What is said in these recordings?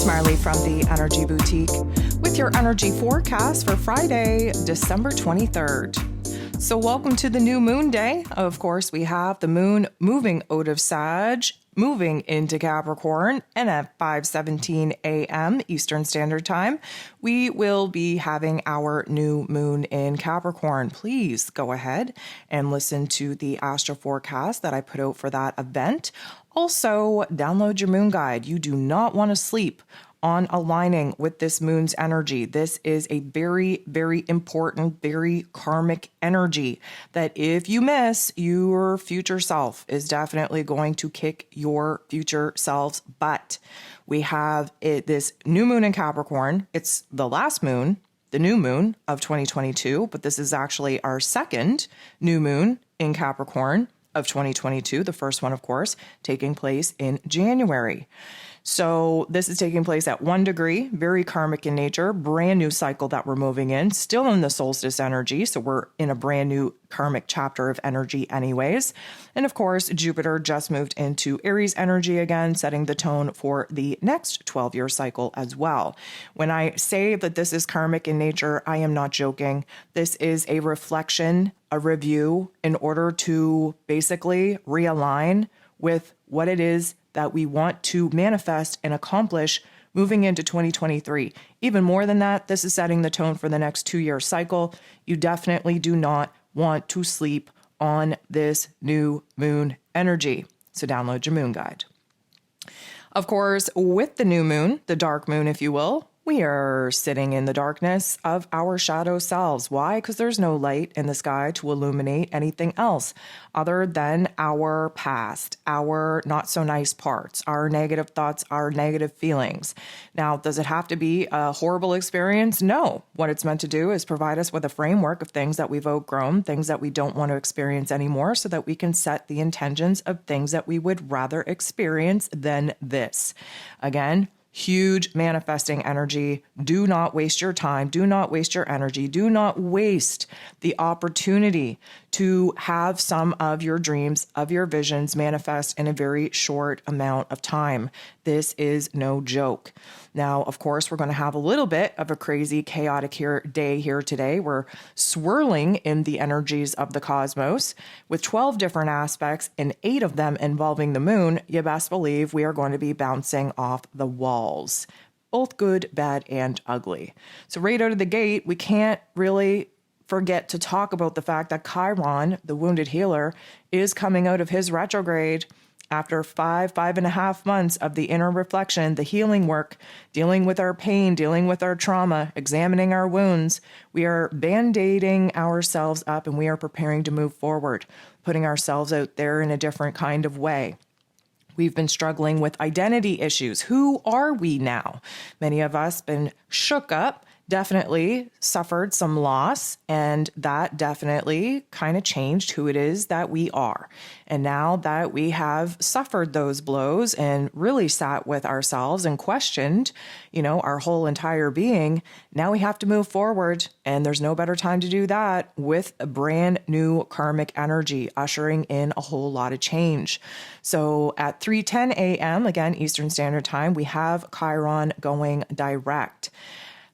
Marley from the Energy Boutique with your energy forecast for Friday, December 23rd. So welcome to the new moon day. Of course, we have the moon moving out of Sag, moving into Capricorn, and at 5:17 a.m. Eastern Standard Time, we will be having our new moon in Capricorn. Please go ahead and listen to the astro forecast that I put out for that event. Also, download your moon guide. You do not want to sleep on aligning with this moon's energy. This is a very, very important, very karmic energy that if you miss, your future self is definitely going to kick your future self's butt. We have this new moon in Capricorn. It's the last moon, the new moon of 2022, but this is actually our second new moon in Capricorn of 2022. The first one, of course, taking place in January. So this is taking place at 1 degree, very karmic in nature, brand new cycle that we're moving in, still in the solstice energy. So we're in a brand new karmic chapter of energy anyways. And of course, Jupiter just moved into Aries energy again, setting the tone for the next 12-year cycle as well. When I say that this is karmic in nature, I am not joking. This is a reflection, a review in order to basically realign with what it is that we want to manifest and accomplish moving into 2023. Even more than that, this is setting the tone for the next 2-year cycle. You definitely do not want to sleep on this new moon energy. So download your moon guide. Of course, with the new moon, the dark moon, if you will, we are sitting in the darkness of our shadow selves. Why? Because there's no light in the sky to illuminate anything else other than our past, our not so nice parts, our negative thoughts, our negative feelings. Now, does it have to be a horrible experience? No. What it's meant to do is provide us with a framework of things that we've outgrown, things that we don't want to experience anymore, so that we can set the intentions of things that we would rather experience than this. Again, huge manifesting energy. Do not waste your time. Do not waste your energy. Do not waste the opportunity to have some of your dreams, of your visions manifest in a very short amount of time. This is no joke. Now, of course, we're going to have a little bit of a crazy, chaotic day here today. We're swirling in the energies of the cosmos with 12 different aspects and 8 of them involving the moon. You best believe we are going to be bouncing off the walls, both good, bad, and ugly. So right out of the gate, we can't really forget to talk about the fact that Chiron, the wounded healer, is coming out of his retrograde after 5.5 months of the inner reflection, the healing work, dealing with our pain, dealing with our trauma, examining our wounds. We are band-aiding ourselves up and we are preparing to move forward, putting ourselves out there in a different kind of way. We've been struggling with identity issues. Who are we now? Many of us been shook up, definitely suffered some loss, and that definitely kind of changed who it is that we are. And now that we have suffered those blows and really sat with ourselves and questioned, our whole entire being, now we have to move forward. And there's no better time to do that with a brand new karmic energy, ushering in a whole lot of change. So at 3:10 a.m., again, Eastern Standard Time, we have Chiron going direct.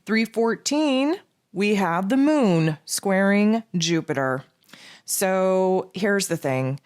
3:14, we have the moon squaring Jupiter. So here's the thing.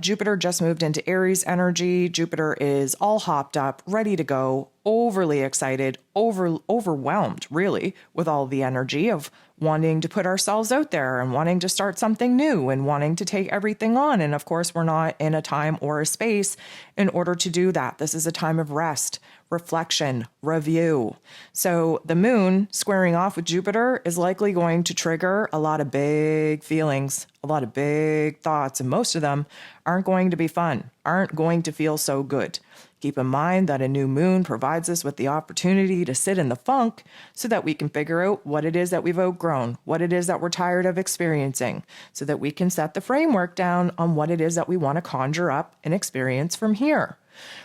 Jupiter just moved into Aries energy. Jupiter is all hopped up, ready to go, overly excited, overwhelmed, really, with all the energy of wanting to put ourselves out there and wanting to start something new and wanting to take everything on. And of course, we're not in a time or a space in order to do that. This is a time of rest, reflection, review. So the moon squaring off with Jupiter is likely going to trigger a lot of big feelings, a lot of big thoughts, and most of them aren't going to be fun, aren't going to feel so good. Keep in mind that a new moon provides us with the opportunity to sit in the funk so that we can figure out what it is that we've outgrown, what it is that we're tired of experiencing, so that we can set the framework down on what it is that we want to conjure up and experience from here.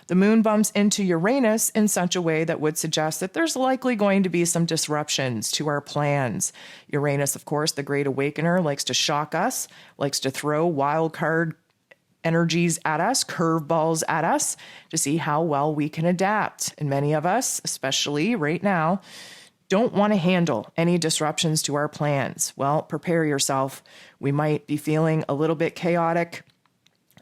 The moon bumps into Uranus in such a way that would suggest that there's likely going to be some disruptions to our plans. Uranus, of course, the great awakener, likes to shock us, likes to throw wild card energies at us, curveballs at us, to see how well we can adapt. And many of us, especially right now, don't want to handle any disruptions to our plans. Well, prepare yourself. We might be feeling a little bit chaotic,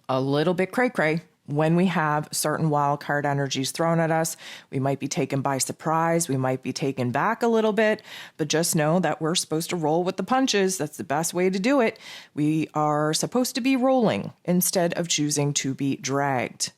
a little bit cray-cray when we have certain wild card energies thrown at us. We might be taken by surprise. We might be taken back a little bit, but just know that we're supposed to roll with the punches. That's the best way to do it. We are supposed to be rolling instead of choosing to be dragged.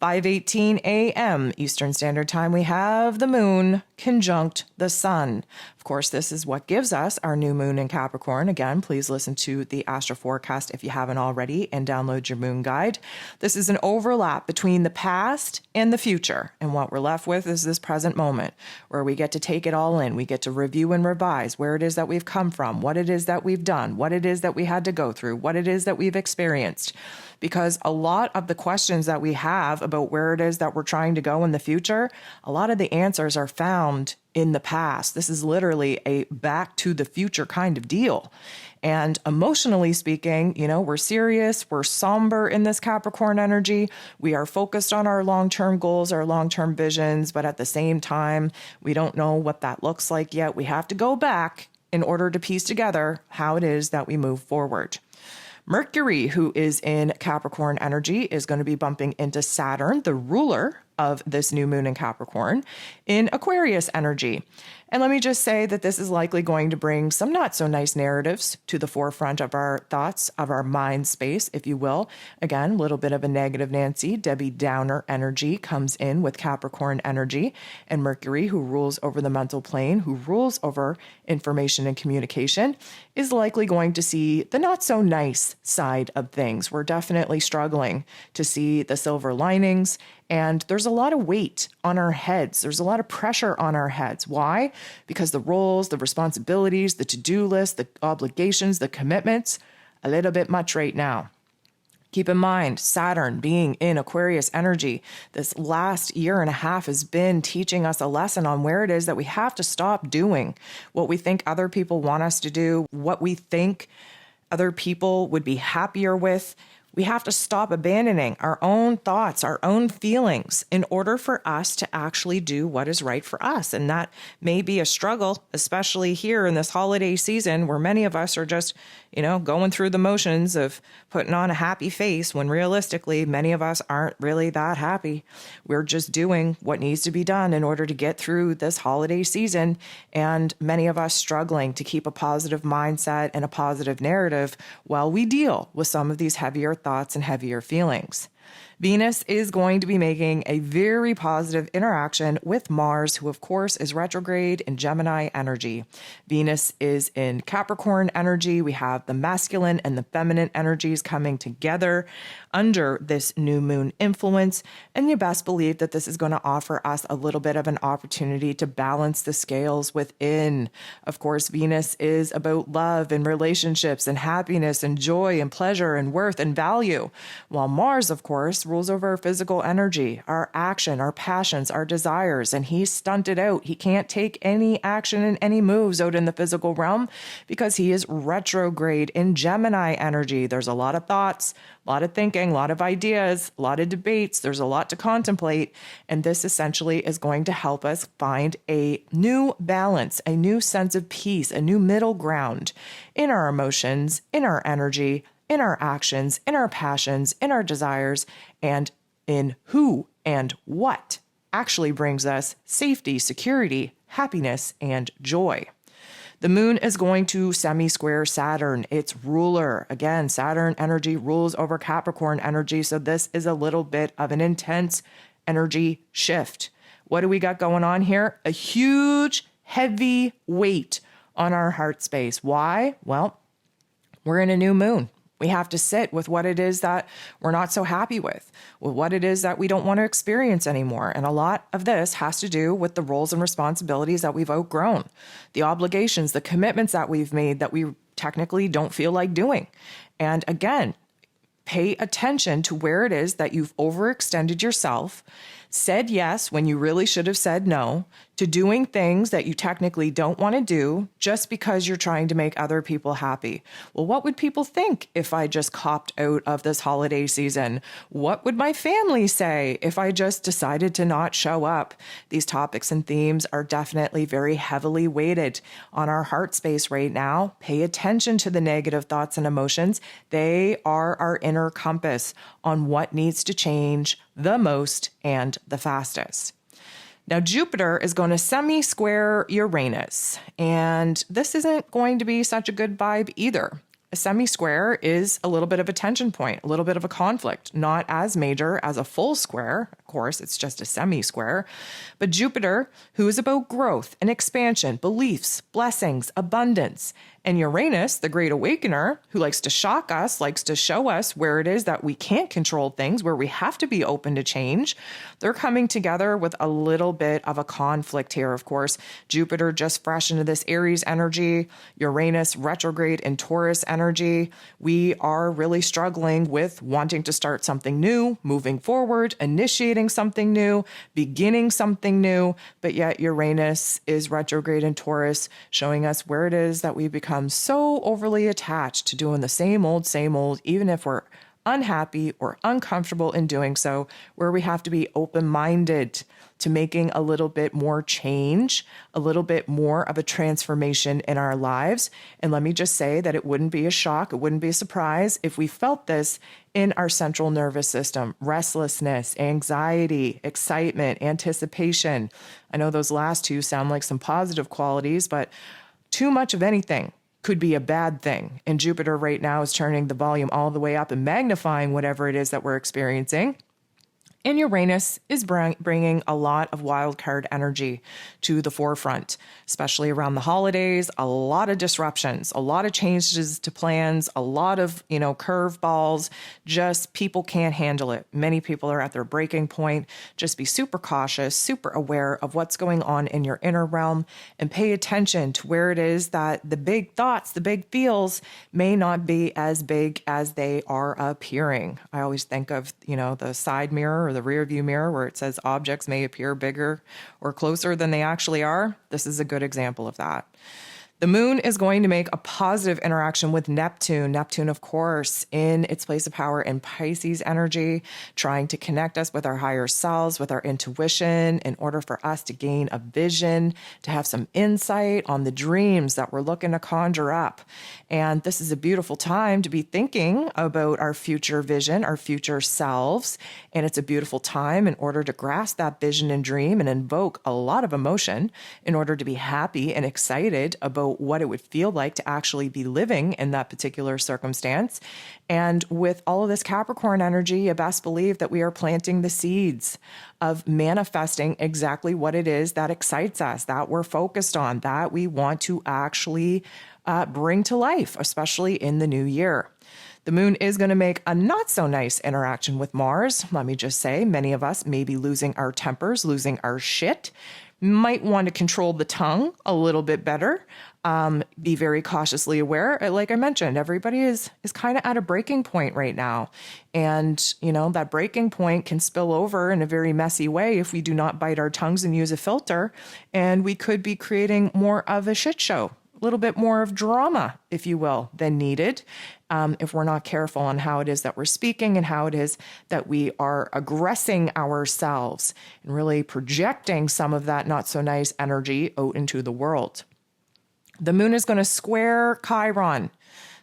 5:18 a.m. Eastern Standard Time, we have the moon conjunct the sun. Of course, this is what gives us our new moon in Capricorn. Again, please listen to the astro forecast if you haven't already and download your moon guide. This is an overlap between the past and the future. And what we're left with is this present moment where we get to take it all in. We get to review and revise where it is that we've come from, what it is that we've done, what it is that we had to go through, what it is that we've experienced. Because a lot of the questions that we have about where it is that we're trying to go in the future, a lot of the answers are found in the past. This is literally a back to the future kind of deal. And emotionally speaking, we're serious, we're somber in this Capricorn energy. We are focused on our long-term goals, our long-term visions, but at the same time, we don't know what that looks like yet. We have to go back in order to piece together how it is that we move forward. Mercury, who is in Capricorn energy, is going to be bumping into Saturn, the ruler of this new moon in Capricorn, in Aquarius energy. And let me just say that this is likely going to bring some not so nice narratives to the forefront of our thoughts, of our mind space, if you will. Again, a little bit of a negative Nancy, Debbie Downer energy comes in with Capricorn energy, and Mercury, who rules over the mental plane, who rules over information and communication, is likely going to see the not so nice side of things. We're definitely struggling to see the silver linings. And there's a lot of weight on our heads. There's a lot of pressure on our heads. Why? Because the roles, the responsibilities, the to-do list, the obligations, the commitments, a little bit much right now. Keep in mind, Saturn being in Aquarius energy, this last year and a half has been teaching us a lesson on where it is that we have to stop doing what we think other people want us to do, what we think other people would be happier with. We have to stop abandoning our own thoughts, our own feelings in order for us to actually do what is right for us. And that may be a struggle, especially here in this holiday season where many of us are just, going through the motions of putting on a happy face when realistically, many of us aren't really that happy. We're just doing what needs to be done in order to get through this holiday season. And many of us struggling to keep a positive mindset and a positive narrative while we deal with some of these heavier thoughts and heavier feelings. Venus is going to be making a very positive interaction with Mars, who of course is retrograde in Gemini energy. Venus is in Capricorn energy. We have the masculine and the feminine energies coming together under this new moon influence. And you best believe that this is going to offer us a little bit of an opportunity to balance the scales within. Of course, Venus is about love and relationships and happiness and joy and pleasure and worth and value, while Mars, of course, rules over our physical energy, our action, our passions, our desires, and he's stunted out. He can't take any action and any moves out in the physical realm because he is retrograde in Gemini energy. There's a lot of thoughts, a lot of thinking, a lot of ideas, a lot of debates. There's a lot to contemplate, and this essentially is going to help us find a new balance, a new sense of peace, a new middle ground in our emotions, in our energy, in our actions, in our passions, in our desires, and in who and what actually brings us safety, security, happiness, and joy. The moon is going to semi-square Saturn, its ruler. Again, Saturn energy rules over Capricorn energy, so this is a little bit of an intense energy shift. What do we got going on here? A huge, heavy weight on our heart space. Why? Well, we're in a new moon. We have to sit with what it is that we're not so happy with what it is that we don't want to experience anymore. And a lot of this has to do with the roles and responsibilities that we've outgrown, the obligations, the commitments that we've made that we technically don't feel like doing. And again, pay attention to where it is that you've overextended yourself, said yes when you really should have said no, to doing things that you technically don't want to do just because you're trying to make other people happy. Well, what would people think if I just copped out of this holiday season? What would my family say if I just decided to not show up? These topics and themes are definitely very heavily weighted on our heart space right now. Pay attention to the negative thoughts and emotions. They are our inner compass on what needs to change the most and the fastest. Now, Jupiter is going to semi-square Uranus, and this isn't going to be such a good vibe either. A semi-square is a little bit of a tension point, a little bit of a conflict, not as major as a full square. Of course, it's just a semi-square. But Jupiter, who is about growth and expansion, beliefs, blessings, abundance, and Uranus, the great awakener, who likes to shock us, likes to show us where it is that we can't control things, where we have to be open to change. They're coming together with a little bit of a conflict here, of course. Jupiter just fresh into this Aries energy, Uranus retrograde in Taurus energy. We are really struggling with wanting to start something new, moving forward, initiating something new, beginning something new, but yet Uranus is retrograde in Taurus, showing us where it is that we become so overly attached to doing the same old, even if we're unhappy or uncomfortable in doing so, where we have to be open-minded to making a little bit more change, a little bit more of a transformation in our lives. And let me just say that it wouldn't be a shock, it wouldn't be a surprise if we felt this in our central nervous system: restlessness, anxiety, excitement, anticipation. I know those last two sound like some positive qualities, but too much of anything could be a bad thing. And Jupiter right now is turning the volume all the way up and magnifying whatever it is that we're experiencing. And Uranus is bringing a lot of wild card energy to the forefront, especially around the holidays. A lot of disruptions, a lot of changes to plans, a lot of, curveballs. Just people can't handle it. Many people are at their breaking point. Just be super cautious, super aware of what's going on in your inner realm, and pay attention to where it is that the big thoughts, the big feels may not be as big as they are appearing. I always think of, the side mirror or the rear view mirror where it says objects may appear bigger or closer than they actually are. This is a good example of that. The moon is going to make a positive interaction with Neptune. Neptune, of course, in its place of power in Pisces energy, trying to connect us with our higher selves, with our intuition, in order for us to gain a vision, to have some insight on the dreams that we're looking to conjure up. And this is a beautiful time to be thinking about our future vision, our future selves. And it's a beautiful time in order to grasp that vision and dream and invoke a lot of emotion in order to be happy and excited about what it would feel like to actually be living in that particular circumstance. And with all of this Capricorn energy, you best believe that we are planting the seeds of manifesting exactly what it is that excites us, that we're focused on, that we want to actually bring to life, especially in the new year. The moon is going to make a not so nice interaction with Mars. Let me just say, many of us may be losing our tempers, losing our shit. Might want to control the tongue a little bit better. Be very cautiously aware. Like I mentioned, everybody is kind of at a breaking point right now. And, that breaking point can spill over in a very messy way if we do not bite our tongues and use a filter. And we could be creating more of a shit show, a little bit more of drama, if you will, than needed. If we're not careful on how it is that we're speaking and how it is that we are aggressing ourselves and really projecting some of that not so nice energy out into the world. The moon is going to square Chiron.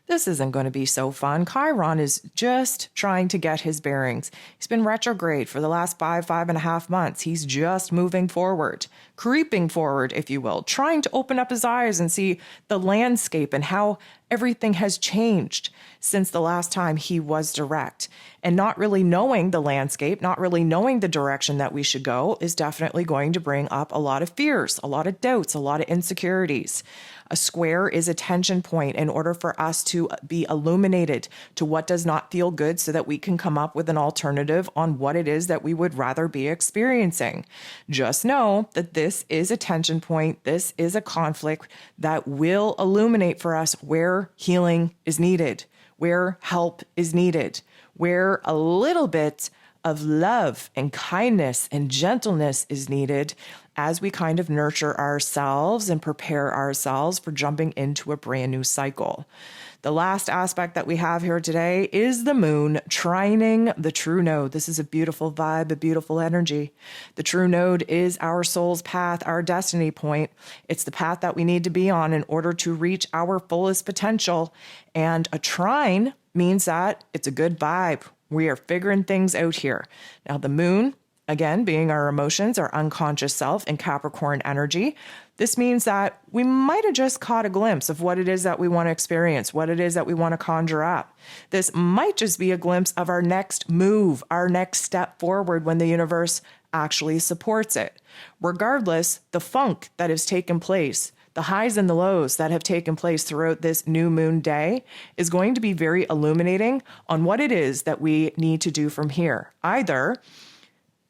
This isn't going to be so fun. Chiron is just trying to get his bearings. He's been retrograde for the last 5.5 months. He's just moving forward, creeping forward, if you will, trying to open up his eyes and see the landscape and how everything has changed since the last time he was direct. And not really knowing the landscape, not really knowing the direction that we should go is definitely going to bring up a lot of fears, a lot of doubts, a lot of insecurities. A square is a tension point in order for us to be illuminated to what does not feel good so that we can come up with an alternative on what it is that we would rather be experiencing. Just know that this is a tension point. This is a conflict that will illuminate for us where healing is needed, where help is needed, where a little bit of love and kindness and gentleness is needed as we kind of nurture ourselves and prepare ourselves for jumping into a brand new cycle. The last aspect that we have here today is the moon trining the true node. This is a beautiful vibe, a beautiful energy. The true node is our soul's path, our destiny point. It's the path that we need to be on in order to reach our fullest potential. And a trine means that it's a good vibe. We are figuring things out here. Now, the moon, again, being our emotions, our unconscious self, and Capricorn energy, this means that we might have just caught a glimpse of what it is that we want to experience, what it is that we want to conjure up. This might just be a glimpse of our next move, our next step forward when the universe actually supports it. Regardless, the funk that has taken place, the highs and the lows that have taken place throughout this new moon day is going to be very illuminating on what it is that we need to do from here. Either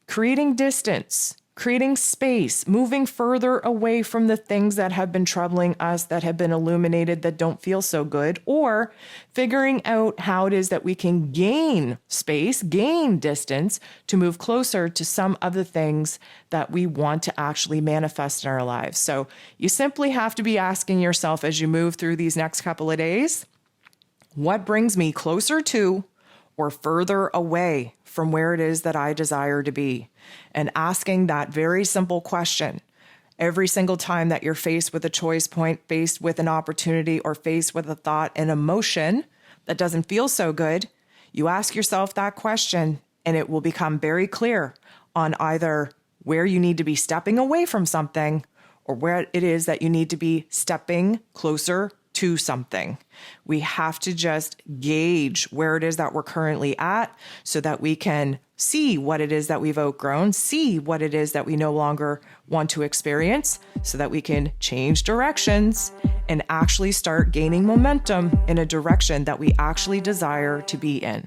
creating distance, creating space, moving further away from the things that have been troubling us, that have been illuminated, that don't feel so good, or figuring out how it is that we can gain space, gain distance to move closer to some of the things that we want to actually manifest in our lives. So you simply have to be asking yourself as you move through these next couple of days, what brings me closer to or further away from where it is that I desire to be? And asking that very simple question every single time that you're faced with a choice point, faced with an opportunity, or faced with a thought and emotion that doesn't feel so good, you ask yourself that question and it will become very clear on either where you need to be stepping away from something or where it is that you need to be stepping closer to something. We have to just gauge where it is that we're currently at so that we can see what it is that we've outgrown, see what it is that we no longer want to experience, so that we can change directions and actually start gaining momentum in a direction that we actually desire to be in.